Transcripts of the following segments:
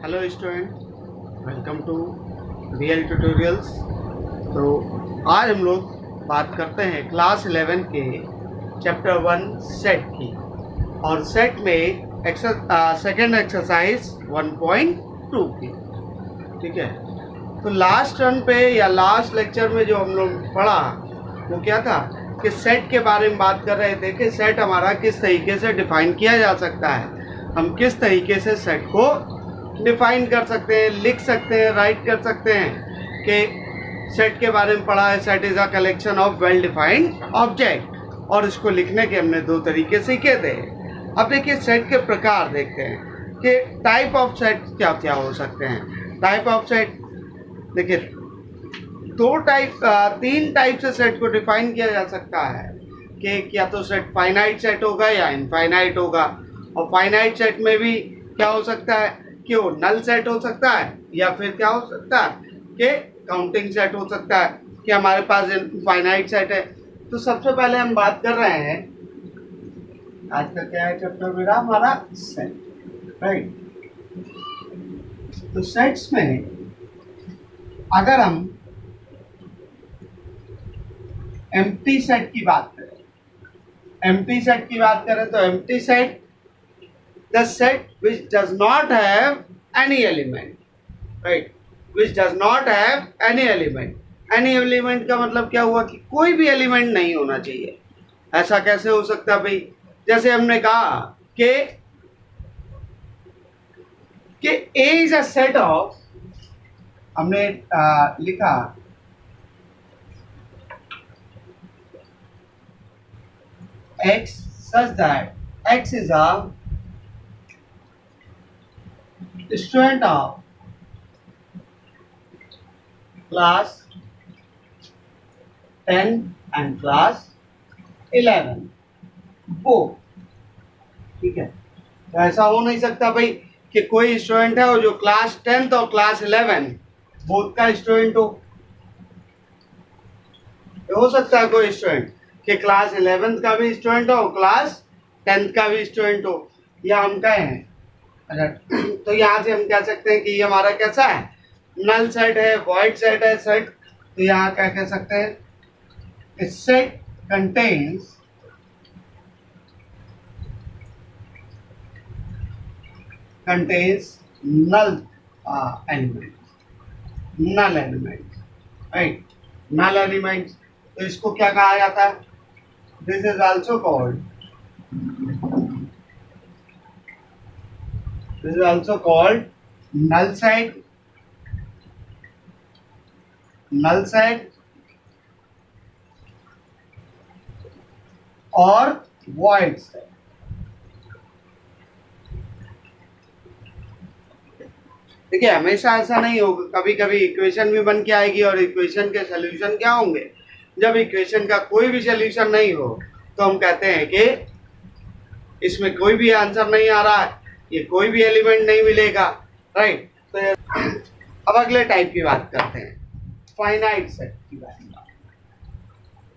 Hello student, welcome to real tutorials. तो आज हम लोग बात करते हैं क्लास 11 के चैप्टर 1 सेट की, और सेट में सेकेंड एक्सरसाइज 1.2 की। ठीक है, तो लास्ट रन पे या लास्ट लेक्चर में जो हम लोग पढ़ा वो क्या था कि सेट के बारे में बात कर रहे थे कि सेट हमारा किस तरीके से डिफाइन किया जा सकता है, हम किस तरीके से सेट को डिफाइन कर सकते हैं, लिख सकते हैं, राइट कर सकते हैं। कि सेट के बारे में पढ़ा है, set is a collection of well defined object, और इसको लिखने के हमने दो तरीके सीखे थे। अब देखिए सेट के प्रकार देखते हैं कि टाइप ऑफ सेट क्या क्या हो सकते हैं। टाइप ऑफ सेट देखिए तीन टाइप से सेट को डिफाइन किया जा सकता है कि या तो सेट फाइनाइट सेट होगा या इनफाइनाइट होगा। और फाइनाइट सेट में भी क्या हो सकता है कि वो नल सेट हो सकता है, या फिर क्या हो सकता है कि काउंटिंग सेट हो सकता है कि हमारे पास फाइनाइट सेट है। तो सबसे पहले हम बात कर रहे हैं, आज का क्या है चैप्टर मेरा, हमारा सेट, राइट। तो सेट्स में अगर हम एम्प्टी सेट की बात करें, तो empty set the set which does not have any element, right, which does not have any element का मतलब क्या हुआ कि कोई भी एलिमेंट नहीं होना चाहिए। ऐसा कैसे हो सकता है भाई? जैसे हमने कहा कि A is a set of, हमने लिखा X such that X is a student of class 10 and class 11 both। ठीक है, तो ऐसा हो नहीं सकता भाई कि कोई स्टूडेंट है और जो क्लास 10 और क्लास 11 बोथ का स्टूडेंट हो। हो सकता है कोई स्टूडेंट कि क्लास 11 का भी स्टूडेंट हो, क्लास 10 का भी स्टूडेंट हो, या हम कहें अच्छा। तो यहाँ से हम कह सकते हैं कि ये हमारा कैसा है, नल सेट है, वॉइड सेट है सेट। तो यहाँ क्या कह सकते हैं, सेट कंटेन्स नल एलिमेंट, राइट, नल एलिमेंट। तो इसको क्या कहा जाता है, this is also called null set और void set। देखिए हमेशा ऐसा नहीं होगा, कभी कभी इक्वेशन भी बन के आएगी और इक्वेशन के सॉल्यूशन क्या होंगे। जब इक्वेशन का कोई भी सॉल्यूशन नहीं हो तो हम कहते हैं कि इसमें कोई भी आंसर नहीं आ रहा है, ये कोई भी एलिमेंट नहीं मिलेगा, राइट। तो अब अगले टाइप की बात करते हैं, फाइनाइट सेट की बात।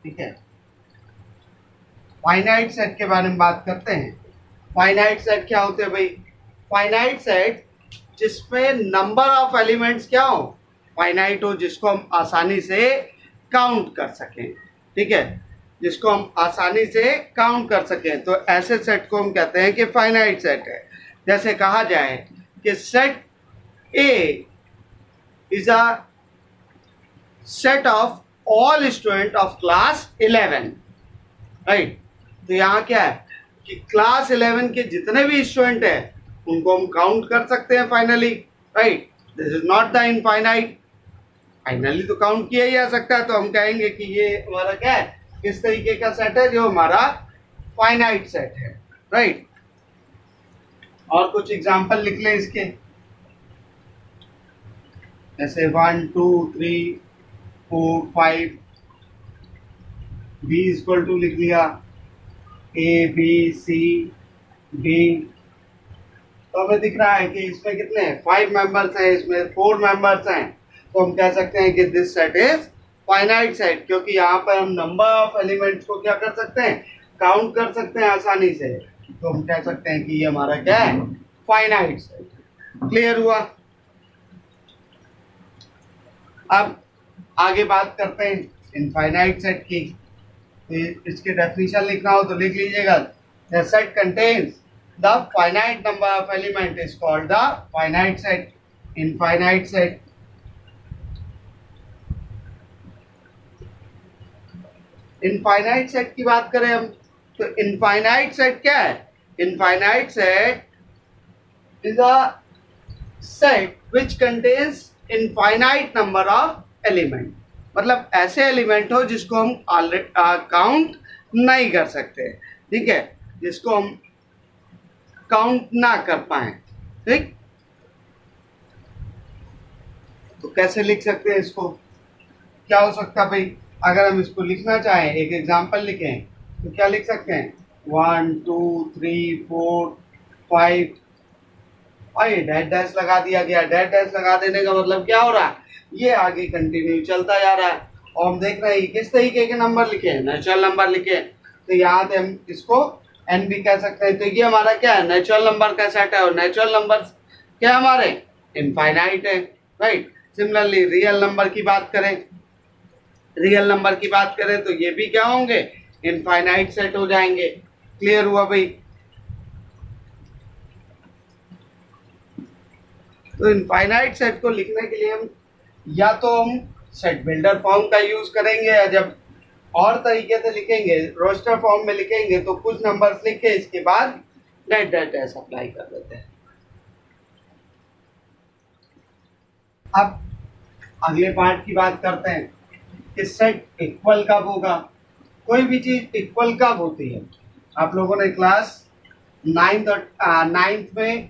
ठीक है, फाइनाइट सेट के बारे में बात करते हैं। फाइनाइट सेट क्या होते हैं भाई? फाइनाइट सेट जिसमें नंबर ऑफ एलिमेंट्स क्या हो, फाइनाइट हो, जिसको हम आसानी से काउंट कर सकें। ठीक है, जिसको हम आसानी से काउंट कर सकें, तो ऐसे सेट को हम कहते हैं कि फाइनाइट सेट है। जैसे कहा जाए कि set A is a set of all student of class 11, right. तो यहाँ क्या है कि क्लास 11 के जितने भी स्टूडेंट हैं उनको हम काउंट कर सकते हैं finally, right. This is not the infinite, finally तो काउंट किया ही जा सकता है। तो हम कहेंगे कि ये हमारा क्या है, किस तरीके का सेट है, जो हमारा फाइनाइट सेट है, राइट। और कुछ एग्जाम्पल लिख लें इसके, जैसे 1 2 3 4 5, बी इक्वल टू लिख लिया, ए बी सी डी। तो हमें दिख रहा है कि इसमें कितने 5 मेंबर्स हैं, इसमें 4 मेंबर्स हैं। तो हम कह सकते हैं कि this set is finite set, क्योंकि यहाँ पर हम नंबर ऑफ एलिमेंट्स को क्या कर सकते हैं, काउंट कर सकते हैं आसानी से। तो हम कह सकते हैं कि ये हमारा क्या है, फाइनाइट सेट। क्लियर हुआ? अब आगे बात करते हैं इनफाइनाइट सेट की। तो इसकी डेफिनेशन लिखना हो तो लिख लीजिएगा, the set contains the finite number of element is called the finite set, infinite set. Infinite set की बात करें हम, तो इनफाइनाइट सेट क्या है? Infinite set is a set which contains infinite number of element, मतलब ऐसे एलिमेंट हो जिसको हम काउंट नहीं कर सकते, ठीक है, जिसको हम काउंट ना कर पाए, ठीक। तो कैसे लिख सकते हैं इसको? क्या हो सकता है भाई? अगर हम इसको लिखना चाहें, एक एग्जांपल लिखें, तो क्या लिख सकते हैं? 1 2 3 4 5, और ये डैश डैश लगा दिया गया। डैश डैश लगा देने का मतलब क्या हो रहा है? ये आगे कंटिन्यू चलता जा रहा है। और हम देख रहे हैं किस तरीके के नंबर लिखे हैं, नेचुरल नंबर लिखे हैं। तो यहाँ से हम इसको एन भी कह सकते हैं। तो ये हमारा क्या है? नेचुरल नंबर का सेट है, और नेचुरल नंबर क्या हमारे? इनफाइनाइट है, राइट। सिमिलरली रियल नंबर की बात करें, रियल नंबर की बात करें तो ये भी क्या होंगे? इनफाइनाइट सेट हो जाएंगे। क्लियर हुआ भाई? तो इनफाइनाइट सेट को लिखने के लिए हम या तो हम सेट बिल्डर फॉर्म का यूज करेंगे, या जब और तरीके से लिखेंगे, रोस्टर फॉर्म में लिखेंगे, तो कुछ नंबर्स लिख के इसके बाद डैट डैट डैश अप्लाई कर देते हैं। अब अगले पार्ट की बात करते हैं कि सेट इक्वल कब होगा। कोई भी चीज इक्वल कब होती है? आप लोगों ने क्लास 9th में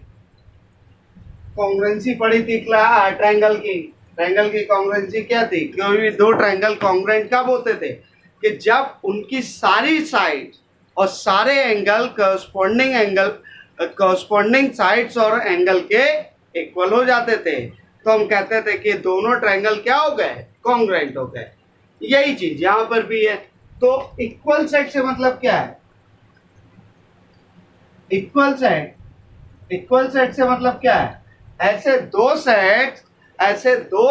कॉन्ग्रुएंसी पढ़ी थी, ट्रायंगल की। ट्रायंगल की कॉन्ग्रुएंसी क्या थी? कोई भी दो ट्रायंगल कॉन्ग्रुएंट कब होते थे? कि जब उनकी सारी साइड और सारे एंगल कॉरस्पॉन्डिंग साइड्स और एंगल के इक्वल हो जाते थे, तो हम कहते थे कि दोनों ट्रायंगल क्या हो गए? कॉन्ग्रुएंट हो गए। यही चीज यहां पर भी है। तो इक्वल सेट से मतलब क्या है? इक्वल सेट से मतलब क्या है? ऐसे दो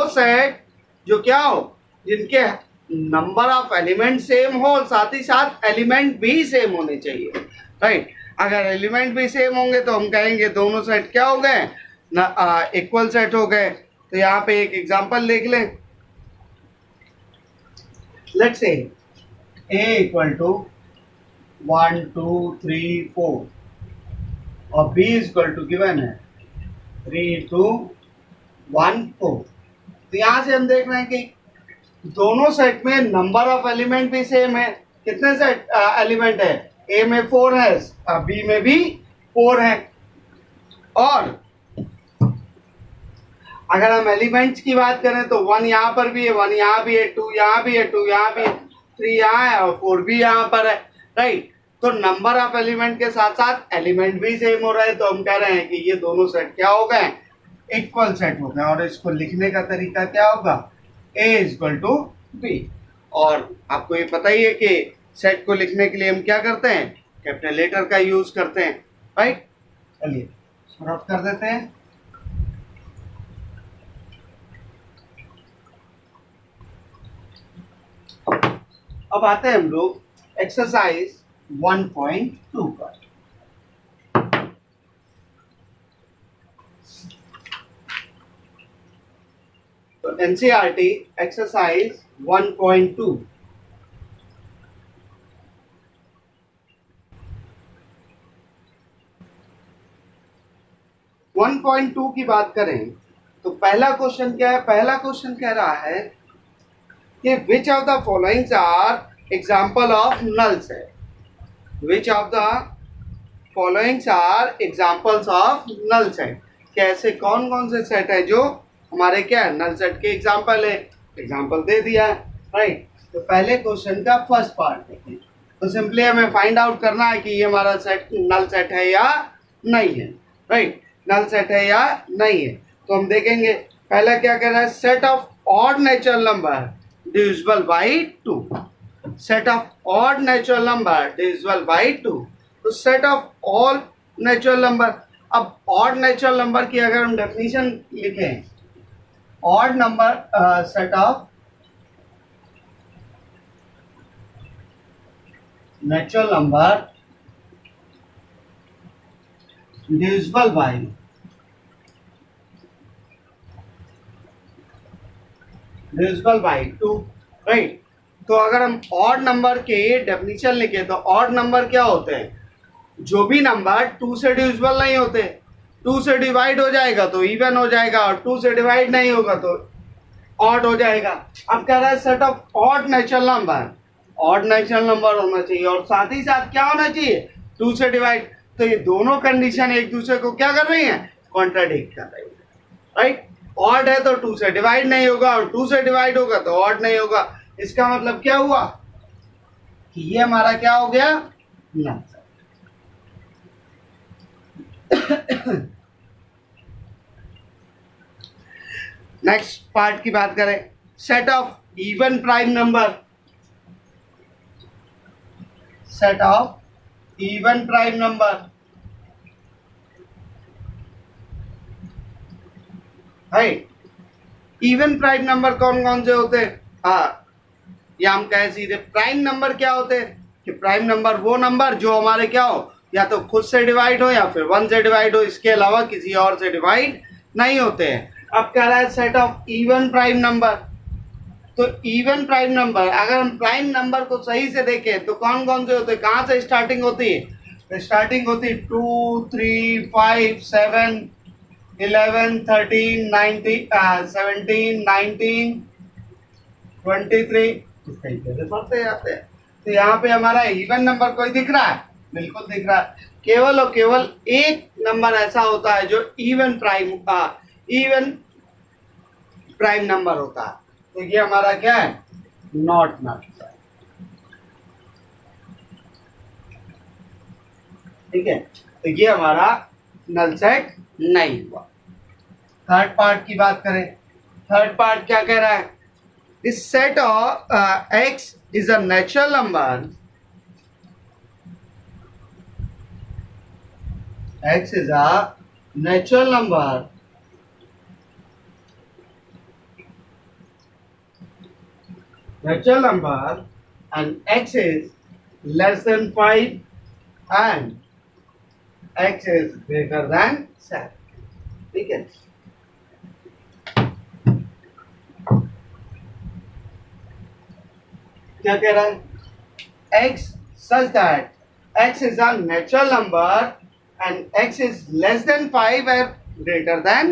सेट जो क्या हो, जिनके नंबर ऑफ एलिमेंट सेम हो, साथ ही साथ एलिमेंट भी सेम होने चाहिए, राइट। अगर एलिमेंट भी सेम होंगे तो हम कहेंगे दोनों सेट क्या हो गए? इक्वल सेट हो गए। तो यहाँ पे एक एग्जांपल देख लें। Let's say a equal to 1 2 3 4 और b इक्वल टू गिवन है 3 2 1 4। तो यहाँ से हम देख रहे हैं कि दोनों सेट में नंबर ऑफ एलिमेंट भी सेम है। कितने सेट एलिमेंट है? ए में 4 है, बी में भी 4 है। और अगर हम एलिमेंट्स की बात करें तो 1 यहाँ पर भी है, 1 यहाँ भी है, 2 यहाँ भी है, 2 यहाँ भी है, 3 यहाँ है और 4 भी यहाँ पर है, राइट। तो नंबर ऑफ एलिमेंट के साथ साथ एलिमेंट भी सेम हो रहा है। तो हम कह रहे हैं कि ये दोनों सेट क्या हो गए? इक्वल सेट हो गए। और इसको लिखने का तरीका क्या होगा? a equal to B. और आपको ये पता ही है कि सेट को लिखने के लिए हम क्या करते हैं? कैपिटल लेटर का यूज करते हैं, राइट। चलिए सॉर्ट आउट कर देते हैं। अब आते हैं हम लोग एक्सरसाइज 1.2 पर। तो एनसीईआरटी एक्सरसाइज 1.2। की बात करें तो पहला क्वेश्चन क्या है? पहला क्वेश्चन कह रहा है कि which of the followings are example of null set. Which of the followings are examples of null set. कैसे कौन कौन से सेट है जो हमारे क्या है? नल सेट के एग्जाम्पल है। एग्जाम्पल दे दिया है, राइट। तो पहले क्वेश्चन का फर्स्ट पार्ट देखें। तो सिंपली हमें फाइंड आउट करना है कि ये हमारा सेट नल सेट है या नहीं है, राइट। नल सेट है या नहीं है। तो हम देखेंगे पहला क्या कह रहा है? Set of odd natural number divisible by 2। Set of odd natural number divisible by 2। तो set of all natural number, अब ऑड नेचुरल नंबर की अगर हम डेफिनेशन लिखें, odd number set of natural number divisible by 2, right. तो अगर हम odd number के डेफिनेशन लिखे तो ऑड नंबर क्या होते हैं? जो भी नंबर 2 से डिविजिबल नहीं होते, 2 से डिवाइड हो जाएगा तो इवन हो जाएगा, और 2 से डिवाइड नहीं होगा तो ऑड हो जाएगा। अब कह रहा है set of odd natural number, odd natural number होना चाहिए और साथ ही साथ क्या होना चाहिए? 2 से डिवाइड। तो ये दोनों कंडीशन एक दूसरे को क्या कर रही हैं? कॉन्ट्राडिक्ट कर रही है, राइट। ऑड है तो 2 से डिवाइड नहीं होगा और 2 से डिवाइड होगा तो ऑड नहीं होगा। इसका मतलब क्या हुआ कि ये हमारा क्या हो गया? नल। नेक्स्ट पार्ट की बात करें, set of even prime number, set of even prime number, right. Even prime number कौन कौन से होते हैं? हाँ, या हम कहें सीधे प्राइम नंबर क्या होते हैं कि प्राइम नंबर वो नंबर जो हमारे क्या हो, या तो खुद से डिवाइड हो या फिर 1 से डिवाइड हो, इसके अलावा किसी और से डिवाइड नहीं होते हैं। अब कह रहा है set of even prime number. तो इवन प्राइम नंबर, अगर हम प्राइम नंबर को सही से देखें तो कौन कौन से होते हैं? कहाँ से स्टार्टिंग होती है? तो स्टार्टिंग होती है 2, 3, 5, 7, 11, 13, 17, 19, 23, इस तरीके से बढ़ते जाते हैं। तो यहाँ पे हमारा इवन नंबर कोई दिख रहा है? बिल्कुल दिख रहा है। केवल और केवल एक नंबर ऐसा होता है जो इवन प्राइम नंबर होता है, तो ये हमारा क्या है? Not null. ठीक है, तो ये हमारा नल सेट नहीं हुआ। थर्ड पार्ट की बात करें, थर्ड पार्ट क्या कह रहा है? इस set of x is a natural number, x is a natural number and x is less than 5 and x is greater than 7, ठीक है। क्या कह रहा है? x such that x is a natural number and x is less than 5 and greater than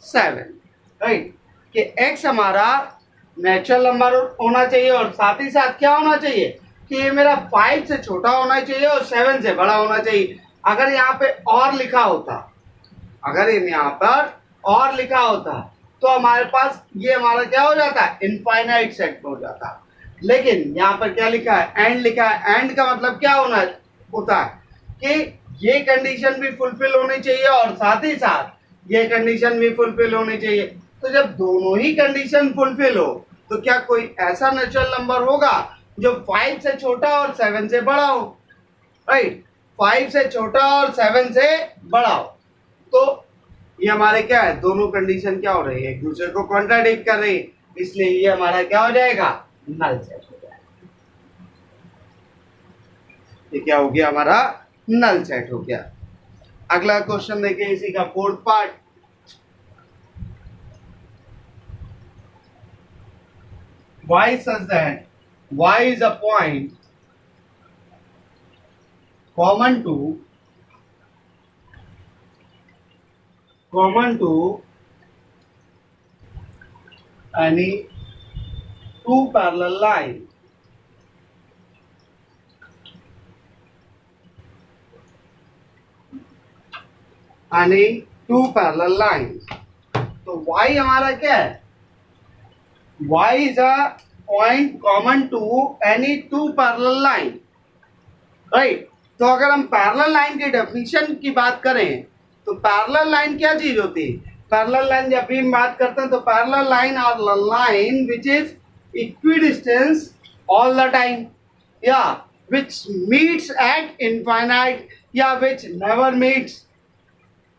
7, right. कि x हमारा natural number होना चाहिए और साथ ही साथ क्या होना चाहिए कि ये मेरा 5 से छोटा होना चाहिए और 7 से बड़ा होना चाहिए। अगर यहाँ पे और लिखा होता, अगर यहाँ पर और लिखा होता तो हमारे पास ये हमारा क्या हो जाता? इनफाइनाइट सेट हो जाता। लेकिन यहाँ पर क्या लिखा है? एंड लिखा है। एंड का मतलब क्या होता है कि ये कंडीशन भी फुलफिल होनी चाहिए और साथ ही साथ ये कंडीशन भी फुलफिल होनी चाहिए। तो जब दोनों ही कंडीशन फुलफिल हो तो क्या कोई ऐसा नेचुरल नंबर होगा जो 5 से छोटा और 7 से बड़ा हो, राइट। 5 से छोटा और 7 से बड़ा हो, तो ये हमारे क्या है? दोनों कंडीशन क्या हो रही है? एक दूसरे को कॉन्ट्राडिक्ट कर रही है, इसलिए ये हमारा क्या हो जाएगा? नल सेट हो जाएगा। ये क्या हो गया? हमारा नल सेट हो गया। अगला क्वेश्चन देखिए इसी का fourth part. y such that y is a point common to any two parallel line, any two parallel line। तो y हमारा क्या है? y is a point common to any two parallel line, right. तो अगर हम parallel line की definition की बात करें तो पैरेलल लाइन क्या चीज होती है? पैरेलल लाइन जब भी हम बात करते हैं तो पैरेलल लाइन और line which is equidistance all the time, या विच मीट्स एट इनफाइनाइट, या विच नेवर मीट्स,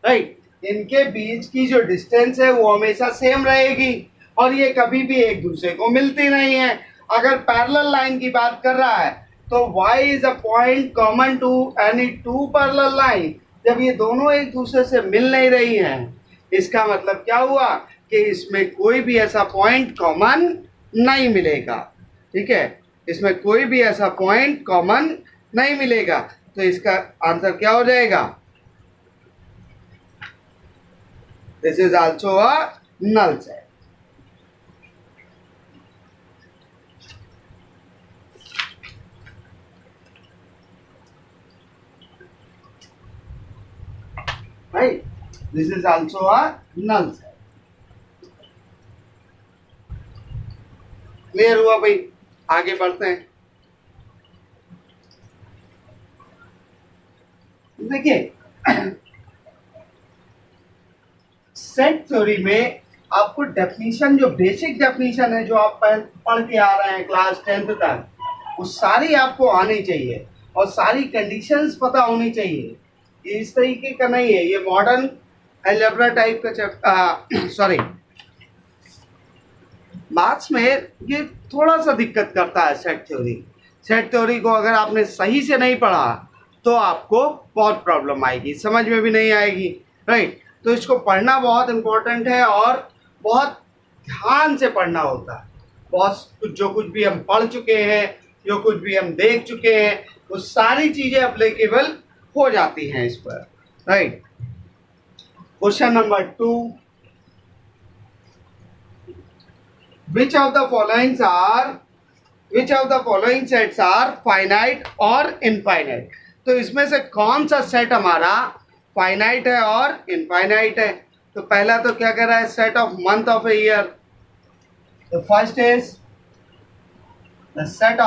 राइट। इनके बीच की जो डिस्टेंस है वो हमेशा सेम रहेगी और ये कभी भी एक दूसरे को मिलती नहीं है। अगर पैरेलल लाइन की बात कर रहा है तो y is a point common to any two parallel line. जब ये दोनों एक दूसरे से मिल नहीं रही हैं, इसका मतलब क्या हुआ कि इसमें कोई भी ऐसा पॉइंट कॉमन नहीं मिलेगा। ठीक है, इसमें कोई भी ऐसा पॉइंट कॉमन नहीं मिलेगा, तो इसका आंसर क्या हो जाएगा? This is also a null set. Right, this is also a null set. Clear हुआ भाई? आगे बढ़ते हैं। देखिए, सेट थ्योरी में आपको डेफिनेशन, जो बेसिक डेफिनेशन है जो आप पढ़ के आ रहे हैं क्लास 10th तक, वो सारी आपको आनी चाहिए और सारी कंडीशंस पता होनी चाहिए। ये इस तरीके का नहीं है, ये मॉडर्न अलजेब्रा टाइप का सॉरी, मैथ्स में ये थोड़ा सा दिक्कत करता है सेट थ्योरी। सेट थ्योरी को अगर आपने सही से नहीं पढ़ा तो आपको बहुत प्रॉब्लम आएगी, समझ में भी नहीं आएगी। राइट, तो इसको पढ़ना बहुत इम्पोर्टेंट है और बहुत ध्यान से पढ़ना होता है। बहुत कुछ, जो कुछ भी हम पढ़ चुके हैं, जो कुछ भी हम देख चुके हैं, वो सारी चीज़ें अप्लीकेबल हो जाती हैं इस पर। Right, question number 2, which of the following sets are finite और infinite? तो इसमें से कौन सा सेट हमारा फाइनाइट है और इनफाइनाइट है? तो पहला तो क्या कर रहा है, set of month of a year. तो first is the set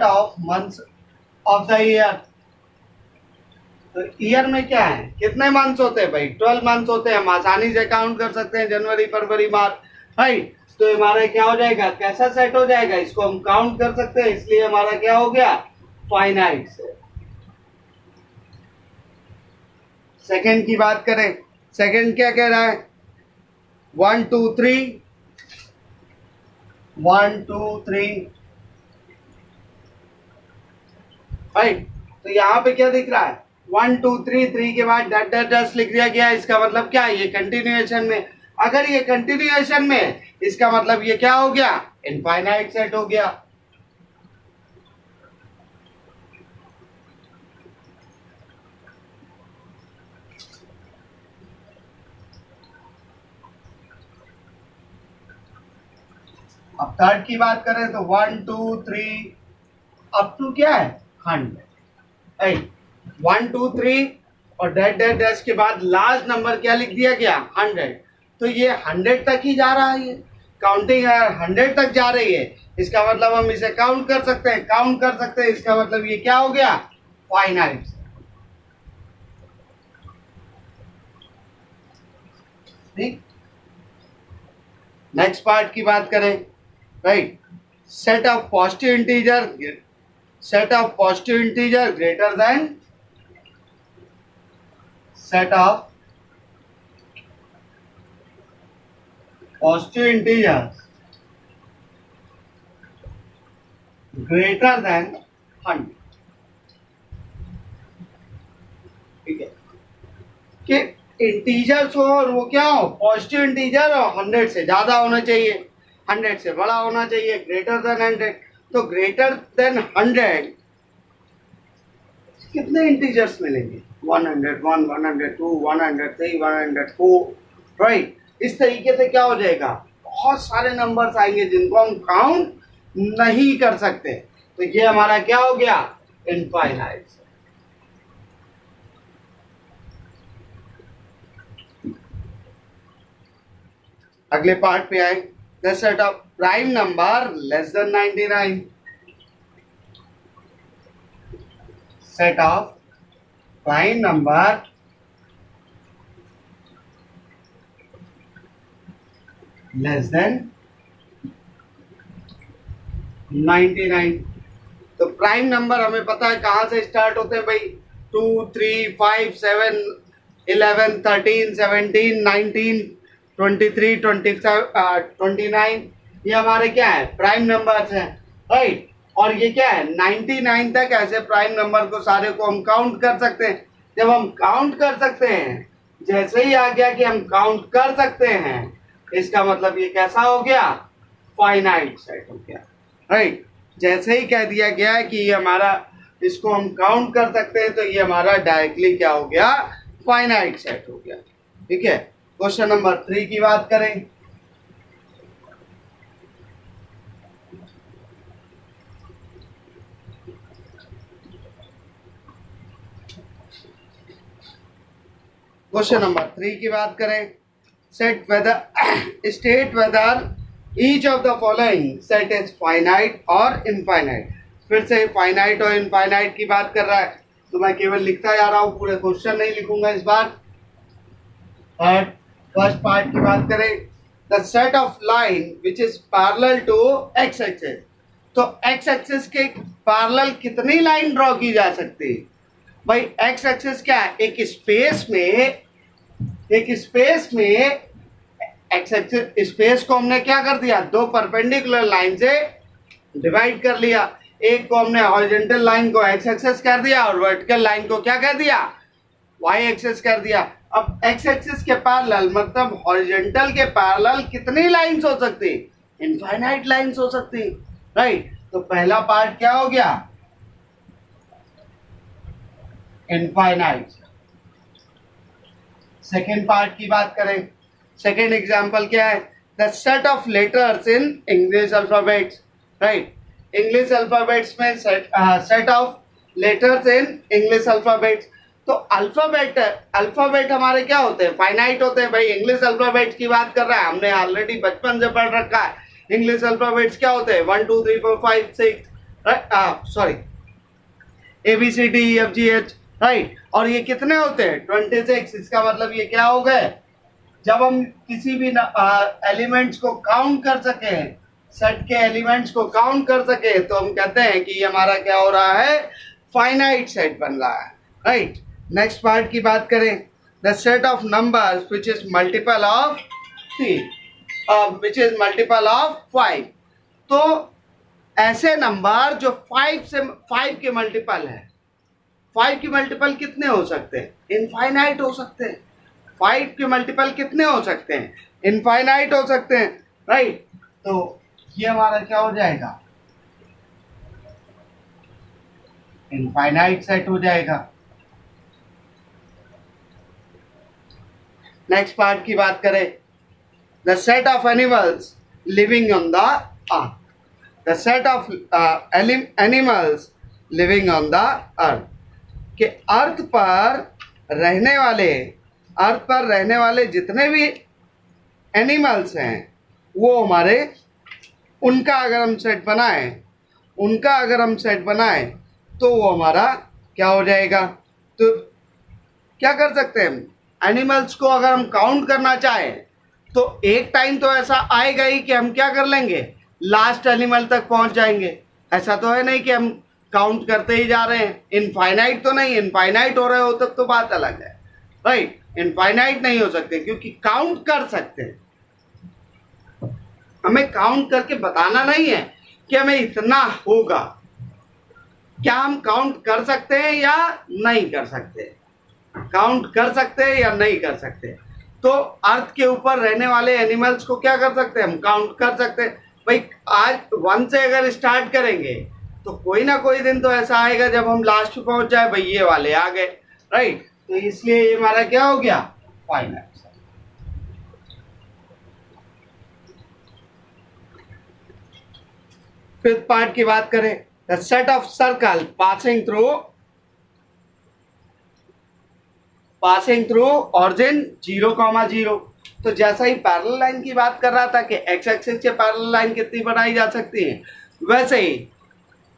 of months of the year. तो ईयर में क्या है, कितने मंथ्स होते हैं भाई? 12 मंथ्स होते हैं। हम आसानी से काउंट कर सकते हैं, जनवरी, फरवरी, मार्च। राइट, तो हमारा क्या हो जाएगा, कैसा सेट हो जाएगा? इसको हम काउंट कर सकते हैं, इसलिए हमारा क्या हो गया, फाइनाइट सेट। सेकंड की बात करें, सेकंड क्या कह रहा है, 1 2 3 1 2 3। राइट, तो यहाँ पे क्या दिख रहा है, 1 2 3, 3 के बाद डैट डैट डैश लिख दिया गया। इसका मतलब क्या है, ये कंटिन्यूएशन में। अगर ये कंटिन्यूएशन में, इसका मतलब ये क्या हो गया, इनफाइनाइट सेट हो गया। अब थर्ड की बात करें तो 1 2 3 अप टू क्या है, 100। 1 2 3 और डैट डैट डैश के बाद लास्ट नंबर क्या लिख दिया गया, 100। तो ये 100 तक ही जा रहा है, ये काउंटिंग 100 तक जा रही है। इसका मतलब हम इसे काउंट कर सकते हैं, इसका मतलब ये क्या हो गया, फाइनाइट। ठीक, नेक्स्ट पार्ट की बात करें। Right, set of positive integer greater than set of positive integers greater than 100। ठीक है, कि इंटीजर्स हो और वो क्या हो, पॉजिटिव इंटीजर और 100 से ज्यादा होना चाहिए, 100 से बड़ा होना चाहिए, ग्रेटर देन 100। तो ग्रेटर देन 100 कितने इंटीजर्स मिलेंगे, 101 102 103 104। राइट, इस तरीके से क्या हो जाएगा, बहुत सारे नंबर्स आएंगे जिनको हम काउंट नहीं कर सकते। तो ये हमारा क्या हो गया, इनफाइनाइट। अगले पार्ट पे आए, the set of prime number less than 99। Set of prime number less than 99। तो प्राइम नंबर हमें पता है कहाँ से स्टार्ट होते हैं भाई, 2, 3, 5, 7, 11, 13, 17, 19, 23, 29, ये हमारे क्या है, प्राइम नंबर्स हैं, राइट। और ये क्या है, 99 तक ऐसे प्राइम नंबर को सारे को हम काउंट कर सकते हैं। जब हम काउंट कर सकते हैं, जैसे ही आ गया कि हम काउंट कर सकते हैं, इसका मतलब ये कैसा हो गया, फाइनाइट सेट हो गया, राइट। जैसे ही कह दिया गया है कि ये हमारा, इसको हम काउंट कर सकते हैं, तो ये हमारा डायरेक्टली क्या हो गया, फाइनाइट सेट हो गया। ठीक है, क्वेश्चन नंबर 3 की बात करें। क्वेश्चन नंबर 3 की बात करें, set whether state whether each of the following set is finite और इनफाइनाइट। फिर से फाइनाइट और इनफाइनाइट की बात कर रहा है, तो मैं केवल लिखता जा रहा हूँ, पूरे क्वेश्चन नहीं लिखूंगा इस बार। फर्स्ट पार्ट की बात करें, the set of line which is parallel to x axis. तो एक्स एक्सिस के पैरेलल कितनी लाइन ड्रॉ की जा सकती है भाई? एक्स एक्सिस क्या है, एक स्पेस में एक्स एक्सिस स्पेस को हमने क्या कर दिया, दो परपेंडिकुलर लाइन से डिवाइड कर लिया। एक को हमने हॉरिजॉन्टल लाइन को एक्स एक्सिस कर दिया और वर्टिकल लाइन को क्या कर दिया, वाई एक्सिस कर दिया। अब एक्स एक्सिस के पैरेलल मतलब हॉरिजॉन्टल के पैरेलल कितनी लाइंस हो सकती, इनफाइनाइट लाइंस हो सकती, राइट। तो पहला पार्ट क्या हो गया, इनफाइनाइट। सेकेंड पार्ट की बात करें, सेकेंड एग्जाम्पल क्या है, the set of letters in English alphabets, right. English alphabets में set of letters in English alphabets. तो अल्फाबेट हमारे क्या होते हैं, फाइनाइट होते हैं भाई। इंग्लिश अल्फाबेट्स की बात कर रहा है, हमने ऑलरेडी बचपन से पढ़ रखा है। इंग्लिश अल्फाबेट्स क्या होते हैं, 1 2 3 4 5 6, सॉरी, ABCDEFGH, राइट। और ये कितने होते हैं, 26। इसका मतलब ये क्या हो गए, जब हम किसी भी एलिमेंट्स को काउंट कर सके, सेट के एलिमेंट्स को काउंट कर सके, तो हम कहते हैं कि ये हमारा क्या हो रहा है, फाइनाइट सेट बन रहा है, राइट। नेक्स्ट पार्ट की बात करें, the set of numbers which is multiple of 3 which is multiple of 5। तो ऐसे नंबर जो 5 के मल्टीपल है, 5 के मल्टीपल कितने हो सकते हैं, इनफाइनाइट हो सकते हैं। 5 के मल्टीपल कितने हो सकते हैं, इनफाइनाइट हो सकते हैं, राइट। तो ये हमारा क्या हो जाएगा, इनफाइनाइट सेट हो जाएगा। नेक्स्ट पार्ट की बात करें, the set of animals living on the earth. The set of animals living on the earth, कि अर्थ पर रहने वाले जितने भी एनिमल्स हैं, वो हमारे, उनका अगर हम सेट बनाएं तो वो हमारा क्या हो जाएगा। तो क्या कर सकते हैं, एनिमल्स को अगर हम काउंट करना चाहें तो एक टाइम तो ऐसा आएगा ही कि हम क्या कर लेंगे, लास्ट एनिमल तक पहुंच जाएंगे। ऐसा तो है नहीं कि हम काउंट करते ही जा रहे हैं। इनफाइनाइट तो नहीं, इनफाइनाइट हो रहे हो तब तो बात अलग है, राइट। इनफाइनाइट नहीं हो सकते क्योंकि काउंट कर सकते हैं, हमें काउंट करके बताना नहीं है कि हमें इतना होगा। क्या हम काउंट कर सकते हैं या नहीं कर सकते, काउंट कर सकते हैं या नहीं कर सकते। तो अर्थ के ऊपर रहने वाले एनिमल्स को क्या कर सकते हैं, हम काउंट कर सकते हैं भाई। आज 1 से अगर स्टार्ट करेंगे तो कोई ना कोई दिन तो ऐसा आएगा जब हम लास्ट पे पहुंच जाए, भाई ये वाले आ गए, राइट। तो इसलिए ये हमारा क्या हो गया, फाइनाइट। फिफ्थ पार्ट की बात करें, the set of circle passing through origin 0,0। तो जैसा ही पैरेलल लाइन की बात कर रहा था कि एक्स एक्सिस से पैरेलल लाइन कितनी बनाई जा सकती है, वैसे ही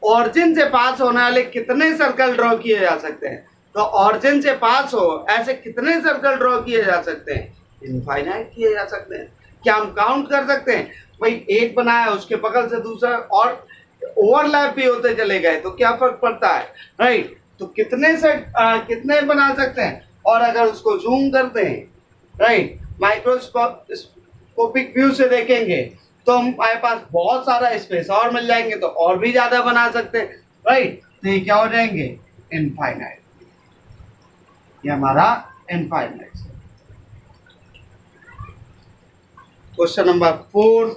ऑरिजिन से पास होने वाले कितने सर्कल ड्रॉ किए जा सकते हैं। तो ऑरिजिन से पास हो ऐसे कितने सर्कल ड्रॉ किए जा सकते हैं, इनफाइनाइट किए जा सकते हैं। क्या हम काउंट कर सकते हैं, भाई एक बनाया उसके बगल से दूसरा, और ओवरलैप भी होते चले गए तो क्या फर्क पड़ता है, राइट। तो कितने सेट कितने बना सकते हैं, और अगर उसको जूम करते हैं, राइट, माइक्रोस्कोपिक व्यू से देखेंगे तो हमारे पास बहुत सारा स्पेस और मिल जाएंगे, तो और भी ज्यादा बना सकते हैं, राइट। तो ये क्या हो जाएंगे, इनफाइनाइट, ये हमारा infinite. Question number 4,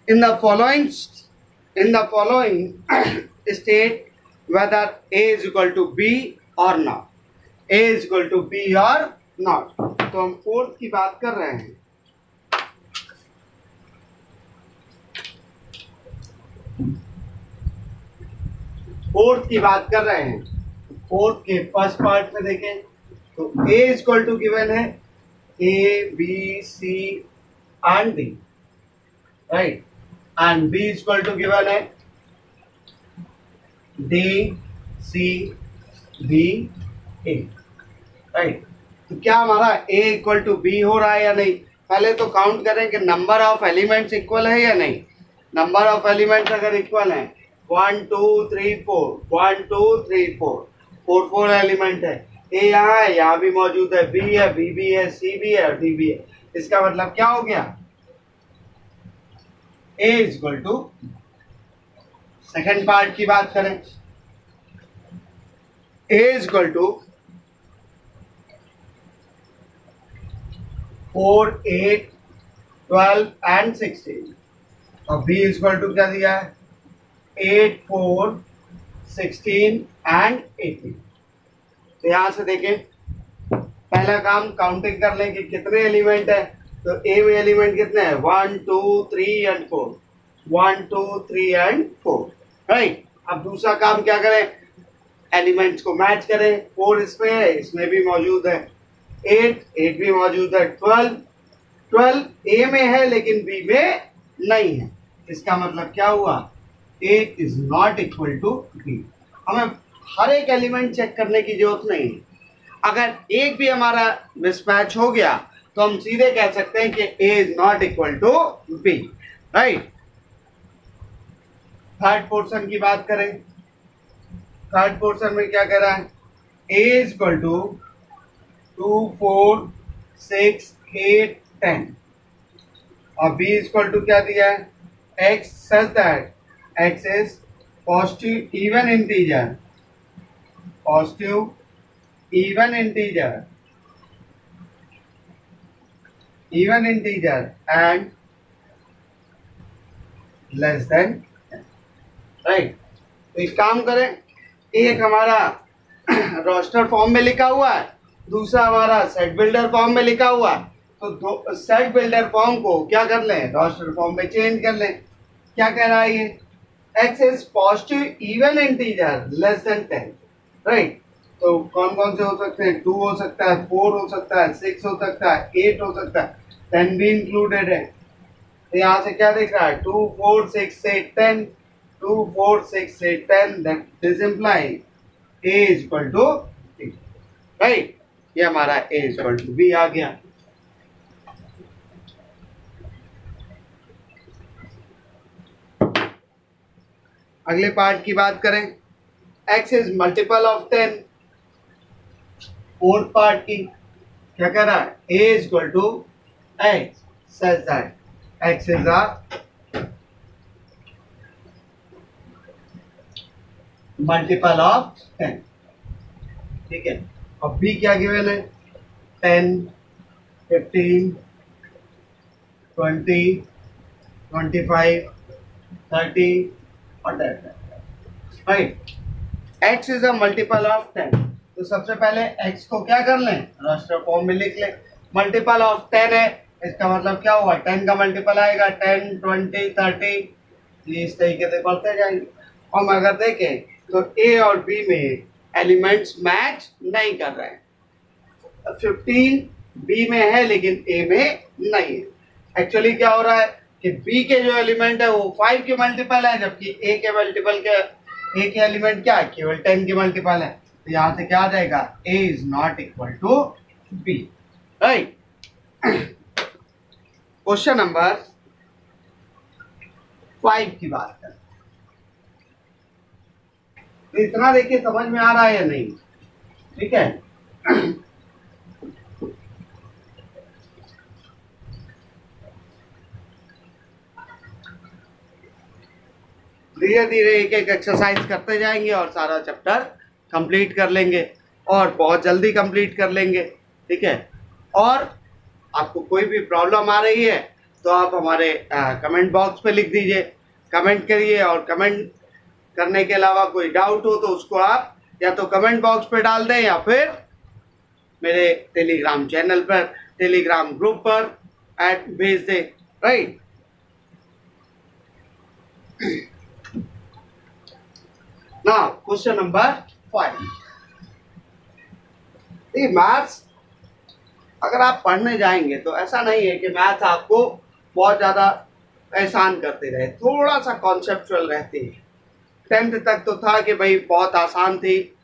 in the following state whether a is equal to b or not, a is equal to b or not। तो हम फोर्थ की बात कर रहे हैं। फोर्थ की बात कर रहे हैं, फोर्थ के फर्स्ट पार्ट में देखें तो a is equal to given है a b c and d, right, and b is equal to given है d c b a, right. तो क्या हमारा a इक्वल टू b हो रहा है या नहीं, पहले तो काउंट करें कि नंबर ऑफ एलिमेंट्स इक्वल है या नहीं। नंबर ऑफ एलिमेंट्स अगर इक्वल है 1 2 3 4 1 2 3 4 4 एलिमेंट है, a यहाँ है, यहाँ भी मौजूद है, b है, b भी है, c भी है और d भी है। इसका मतलब क्या हो गया, a is equal to, second part की बात करें, a is equal to 4 8 12 and 16, और b इज इक्वल टू क्या दिया है 8 4 16 एंड 18। तो यहां से देखें, पहला काम काउंटिंग कर लें कि कितने एलिमेंट है, तो ए में एलिमेंट कितने हैं 1 2 3 एंड 4, 1 2 3 एंड 4, राइट। अब दूसरा काम क्या करें, एलिमेंट्स को मैच करें, 4 इसमें है, इसमें भी मौजूद है, 8 भी मौजूद है, 12 ए में है लेकिन बी में नहीं है। इसका मतलब क्या हुआ, 8 is not equal to B. हमें हर एक एलिमेंट चेक करने की जरूरत नहीं है, अगर एक भी हमारा मिसमैच हो गया तो हम सीधे कह सकते हैं कि a is not equal to b, right. Third portion की बात करें, थर्ड पोर्शन में क्या कह रहा है, a इज इक्वल टू 2 4 6 8 10, और b इज इक्वल टू क्या दिया है, x such that x is positive even integer, positive even integer and less than 10, right. तो एक काम करें, एक हमारा रोस्टर फॉर्म में लिखा हुआ है, दूसरा हमारा सेट बिल्डर फॉर्म में लिखा हुआ है, तो दो सेट बिल्डर फॉर्म को क्या कर लें, रोस्टर फॉर्म में चेंज कर लें। क्या कह रहा है ये, x is positive even integer less than 10, right. तो कौन कौन से हो सकते हैं, 2 हो सकता है, 4 हो सकता है, 6 हो सकता है, 8 हो सकता है, 10 भी इंक्लूडेड है। तो यहाँ से क्या दिख रहा है, 2 4 6 8 10, 2 4 6 8 10, that this imply a is equal to b, right. ये हमारा a is equal to b आ गया। अगले पार्ट की बात करें, x is multiple of 10, fourth part की क्या कह रहा है, a is equal to x such that x is a multiple of 10, ठीक है। और b क्या गिवन है, 10 15 20 25 30 और that, right. x is a multiple of 10, तो सबसे पहले x को क्या कर लें, रास्टर फॉर्म में लिख लें। मल्टीपल ऑफ 10 है, इसका मतलब क्या हुआ, 10 का मल्टीपल आएगा 10 20 30, ये इस तरीके से बढ़ते जाएंगे। हम अगर देखें तो a और b में एलिमेंट्स मैच नहीं कर रहे हैं, 15 b में है लेकिन a में नहीं है। एक्चुअली क्या हो रहा है कि b के जो एलिमेंट है वो 5 के मल्टीपल है, जबकि a के मल्टीपल के a के एलिमेंट क्या है, केवल 10 के मल्टीपल है। तो यहाँ से क्या आ जाएगा, a is not equal to b, right. Question number 5 की बात करें तो इतना देखिए समझ में आ रहा है या नहीं? ठीक है। धीरे धीरे एक एक एक्सरसाइज करते जाएंगे और सारा चैप्टर कंप्लीट कर लेंगे और बहुत जल्दी कंप्लीट कर लेंगे। ठीक है। और आपको कोई भी प्रॉब्लम आ रही है तो आप हमारे कमेंट बॉक्स पे लिख दीजिए, कमेंट करिए। और कमेंट करने के अलावा कोई डाउट हो तो उसको आप या तो कमेंट बॉक्स पे डाल दें या फिर मेरे टेलीग्राम चैनल पर, टेलीग्राम ग्रुप पर ऐड भेज दें। Right. Now question number 5। Maths अगर आप पढ़ने जाएंगे तो ऐसा नहीं है कि मैथ्स आपको बहुत ज़्यादा आसान करते रहे, थोड़ा सा कॉन्सेप्चुअल रहते हैं। 10th तक तो था कि भाई बहुत आसान थी।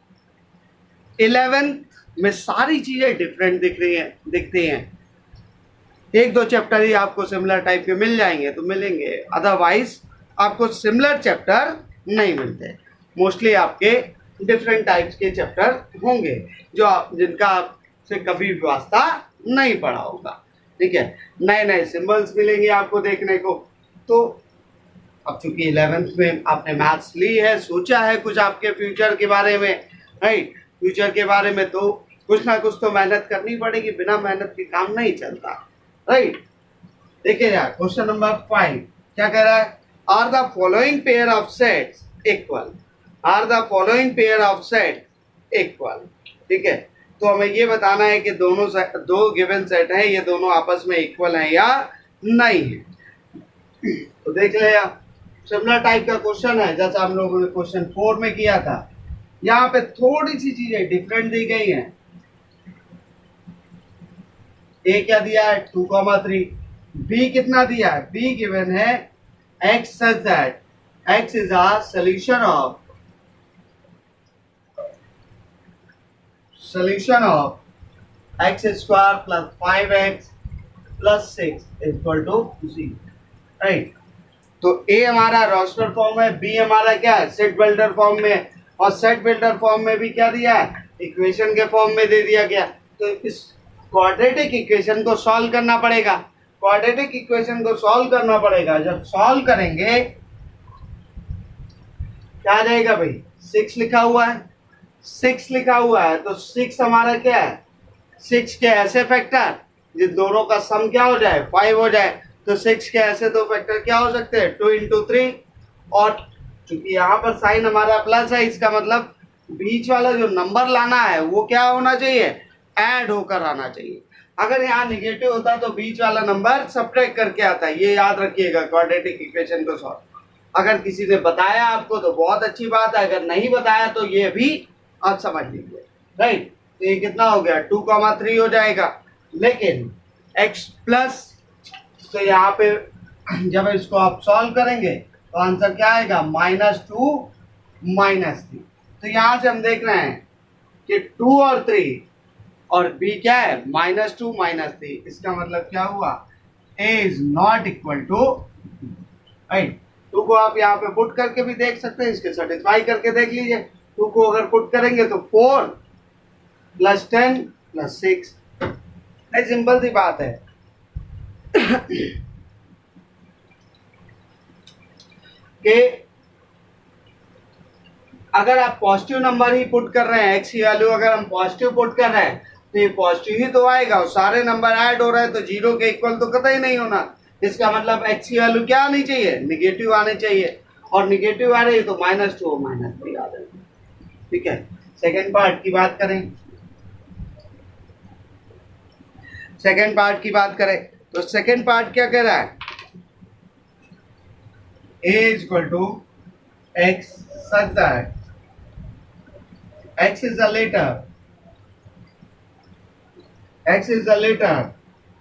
11th में सारी चीज़ें डिफरेंट दिखती हैं। एक दो चैप्टर ही आपको सिमिलर टाइप के मिल जाएंगे तो मिलेंगे, अदरवाइज आपको सिमिलर चैप्टर नहीं मिलते। मोस्टली आपके डिफरेंट टाइप्स के चैप्टर होंगे जिनका आपसे कभी भी वास्ता नहीं पड़ा होगा। ठीक है। नए नए सिंबल्स मिलेंगे आपको देखने को। तो अब चूंकि 11th में आपने मैथ्स ली है, सोचा है कुछ आपके फ्यूचर के बारे में, राइट, फ्यूचर के बारे में, तो कुछ ना कुछ तो मेहनत करनी पड़ेगी। बिना मेहनत के काम नहीं चलता। राइट। देखिए यार क्वेश्चन नंबर 5 क्या कह रहा है? Are the following pair of sets equal. Are the following pair of set equal. ठीक है। तो हमें ये बताना है कि दो गिवन सेट है, ये दोनों आपस में इक्वल हैं या नहीं है। तो देख ले यार, सिमिलर टाइप का क्वेश्चन है जैसा हम लोगों ने क्वेश्चन 4 में किया था। यहाँ पे थोड़ी सी चीजें डिफरेंट दी गई हैं। ए क्या दिया है? 2,3। बी कितना दिया है? बी गिवन है x such that x is a solution of x square plus 5x plus 6 equal to 0। Right. तो ए हमारा रोस्टर फॉर्म है, बी हमारा क्या है? सेट बिल्डर फॉर्म में है। और सेट बिल्डर फॉर्म में भी क्या दिया है? इक्वेशन के फॉर्म में दे दिया गया। तो इस क्वाड्रेटिक इक्वेशन को सॉल्व करना पड़ेगा। क्वाड्रेटिक इक्वेशन को सॉल्व करना पड़ेगा। जब सॉल्व करेंगे क्या आ जाएगा भाई? 6 लिखा हुआ है, 6 लिखा हुआ है तो 6 हमारा क्या है? 6 के ऐसे फैक्टर जिन दोनों का सम क्या हो जाए? 5 हो जाए। तो 6 के ऐसे दो फैक्टर क्या हो सकते हैं? 2 into 3। और चूंकि यहाँ पर साइन हमारा प्लस है, इसका मतलब बीच वाला जो नंबर लाना है वो क्या होना चाहिए? ऐड होकर आना चाहिए। अगर यहाँ निगेटिव होता तो बीच वाला नंबर सब्ट्रैक्ट करके आता है। ये याद रखिएगा क्वाड्रेटिक इक्वेशन को सॉल्व। अगर किसी ने बताया आपको तो बहुत अच्छी बात है, अगर नहीं बताया तो ये भी आप समझ लीजिए। राइट। तो ये कितना हो गया? 2,3 हो जाएगा। लेकिन x प्लस, तो यहाँ पे जब इसको आप सॉल्व करेंगे तो आंसर क्या आएगा? -2 -3। तो यहाँ से हम देख रहे हैं कि 2 और 3 और b क्या है? -2 -3। इसका मतलब क्या हुआ? a is not equal to, right. 2 को आप यहाँ पे पुट करके भी देख सकते हैं, इसके सेटिस्फाई करके देख लीजिए। 2 को अगर पुट करेंगे तो 4 + 10 + 6। सिंपल सी बात है। कि अगर आप पॉजिटिव नंबर ही पुट कर रहे हैं, x की वैल्यू अगर हम पॉजिटिव पुट कर रहे हैं तो ये पॉजिटिव ही तो आएगा। और सारे नंबर ऐड हो रहे हैं तो 0 के इक्वल तो कतई नहीं होना। इसका मतलब x की वैल्यू क्या आनी चाहिए? निगेटिव आनी चाहिए। और निगेटिव आ रही है तो -2 और -3 आ जाएगा। ठीक है। सेकेंड पार्ट की बात करें, तो सेकेंड पार्ट क्या कह रहा है? a = x such that x is the letter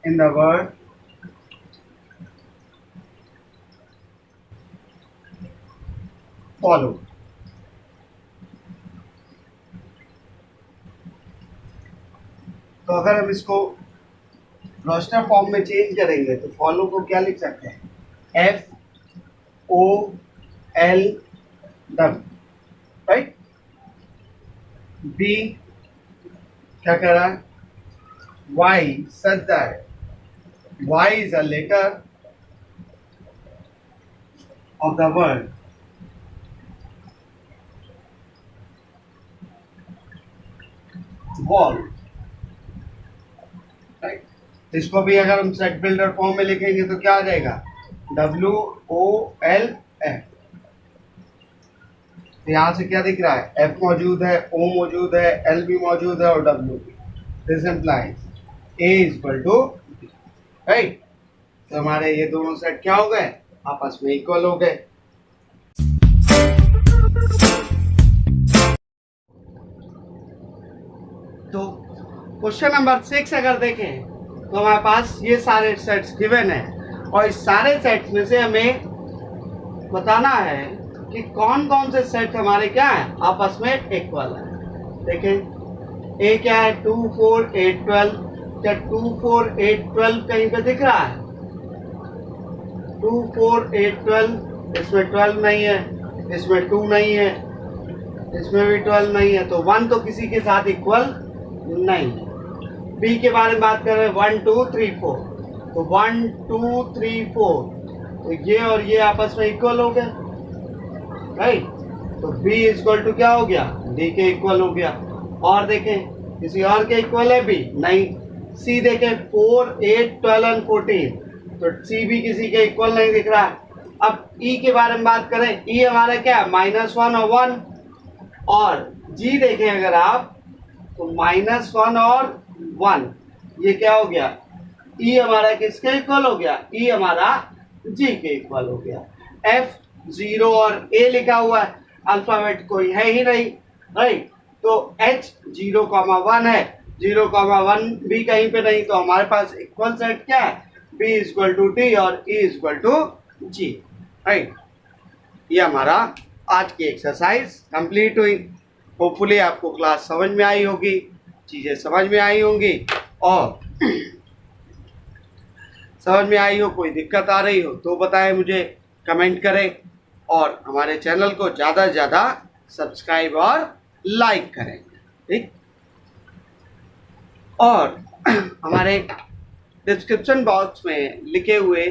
in the word follow। तो अगर हम इसको रोस्टर फॉर्म में चेंज करेंगे तो फॉलो को क्या लिख सकते हैं? F O L W, right. B क्या कर रहा है, Y such that Y is a letter of the word wall, right. इसको भी अगर हम सेट बिल्डर फॉर्म में लिखेंगे तो क्या आ जाएगा, WOLF। तो यहाँ से क्या दिख रहा है, F मौजूद है, O मौजूद है, L भी मौजूद है और W भी। This implies A equal to B, right. तो हमारे ये दोनों सेट क्या हो गए, आपस में इक्वल हो गए। तो क्वेश्चन नंबर 6 अगर देखें तो हमारे पास ये सारे सेट्स गिवन है और इस सारे सेट्स में से हमें बताना है कि कौन कौन से सेट हमारे क्या है, आपस में इक्वल है। देखें ए क्या है, 2 4 8 12। क्या 2 4 8 12 कहीं पे दिख रहा है, 2 4 8 12, इसमें 12 नहीं है, इसमें 2 नहीं है, इसमें भी 12 नहीं है, तो 1 तो किसी के साथ इक्वल नहीं। बी के बारे में बात कर रहे हैं, 1 2 3 4, तो 1 2 3 4, तो ये और ये आपस में इक्वल हो गए, राइट। तो B इक्वल टू क्या हो गया, D के इक्वल हो गया। और देखें किसी और के इक्वल है B, नहीं। C देखें 4 8 12 और 14, तो C भी किसी के इक्वल नहीं दिख रहा है। अब E के बारे में बात करें, E हमारा क्या है, -1 और 1। और G देखें अगर आप तो -1 और 1, ये क्या हो गया, E हमारा किसके इक्वल हो गया, E हमारा G के इक्वल हो गया। F 0 और A लिखा हुआ है, अल्फाबेट कोई है ही नहीं, राइट। तो H 0,1 है, 0,1 भी कहीं पे नहीं, तो हमारे पास इक्वल सेट क्या है, B इक्वल टू D और E equal to G, right. ये हमारा आज की एक्सरसाइज कंप्लीट हुई। होपफुली आपको क्लास समझ में आई होगी, चीज़ें समझ में आई होंगी, और समझ में आई हो, कोई दिक्कत आ रही हो तो बताएं मुझे, कमेंट करें और हमारे चैनल को ज़्यादा से ज़्यादा सब्सक्राइब और लाइक करें, ठीक। और हमारे डिस्क्रिप्शन बॉक्स में लिखे हुए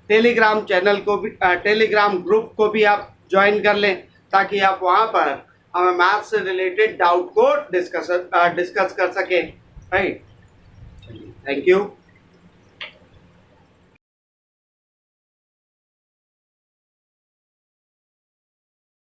टेलीग्राम चैनल को भी, टेलीग्राम ग्रुप को भी आप ज्वाइन कर लें, ताकि आप वहाँ पर हमें मैथ से रिलेटेड डाउट को डिस्कस कर सकें, राइट। Thank you.